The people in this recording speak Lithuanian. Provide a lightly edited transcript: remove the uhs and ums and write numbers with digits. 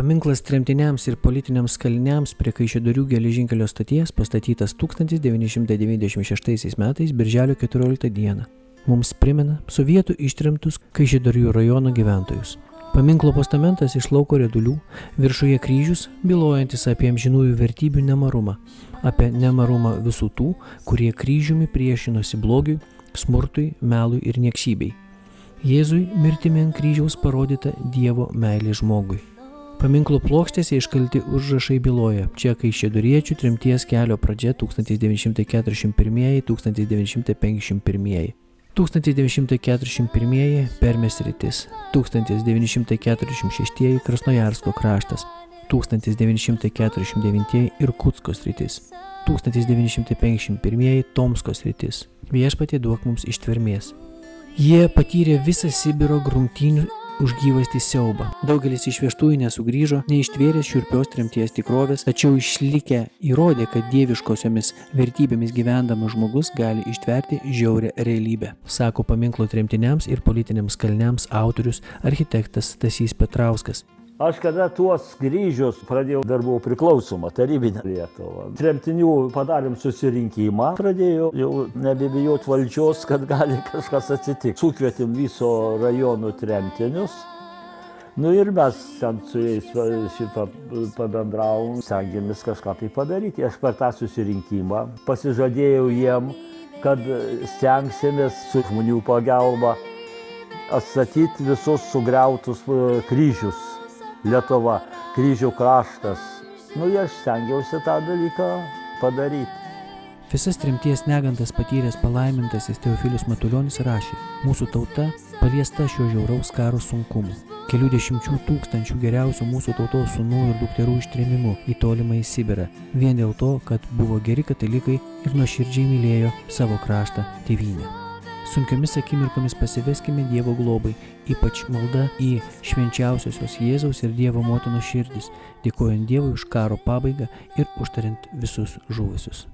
Paminklas tremtiniams ir politiniams kaliniams prie Kaišiadorių geležinkelio stoties pastatytas 1996 metais birželio 14 dieną. Mums primena sovietų ištremtus Kaišiadorių rajono gyventojus. Paminklo postamentas iš lauko riedulių, viršuje kryžius, bylojantis apie amžinųjų vertybių nemarumą, apie nemarumą visų tų, kurie kryžiumi priešinosi blogiui, smurtui, melui ir niekšybei. Jėzui mirtimi ant kryžiaus parodyta Dievo meilė žmogui. Paminklo plokštėse iškalti užrašai byloja, čia kaišiadoriečių tremties kelio pradžia 1941–1951. 1941 Permės sritis, 1946 Krasnojarsko kraštas, 1949 Irkutsko sritis, 1951 Tomsko sritis. Viešpatie duok mums ištvermės. Jie patyrė visą Sibiro grumtynių už gyvastį siaubą. Daugelis išvežtųjų nesugrįžo, neištvėręs šiurpios tremties tikrovės, tačiau išlikę įrodė, kad dieviškosiomis vertybėmis gyvendamas žmogus gali ištverti žiaurią realybę, sako paminklo tremtiniams ir politiniams kaliniams autorius architektas Stasys Petrauskas. Aš kada tuos kryžius pradėjau, dar buvau priklausoma tarybinė Lietuva. Tremtinių padarėm susirinkimą, pradėjau jau nebebijot valdžios, kad gali kažkas atsitikti. Sukvietėm viso rajonų tremtinius. Ir mes ten su jais pabendravom, stengiamės kažką tai padaryti. Aš per tą susirinkimą pasižadėjau jiem, kad stengsimės su žmonių pagalba atstatyti visus sugriautus kryžius. Lietuva, kryžių kraštas. Aš stengiausi tą dalyką padaryti. Visas tremties negandas patyręs palaimintasis Teofilius Matulionis rašė: mūsų tauta paliesta šio žiauraus karo sunkumų. Kelių dešimčių tūkstančių geriausių mūsų tautos sūnų ir dukterų ištrėmimu į tolimą į Sibirą, vien dėl to, kad buvo geri katalikai ir nuoširdžiai mylėjo savo kraštą, tėvynę. Sunkiomis akimirkomis pasiveskime Dievo globai, ypač malda į švenčiausiosios Jėzaus ir Dievo motinos širdis, dėkojant Dievui už karo pabaigą ir užtariant visus žuvusius.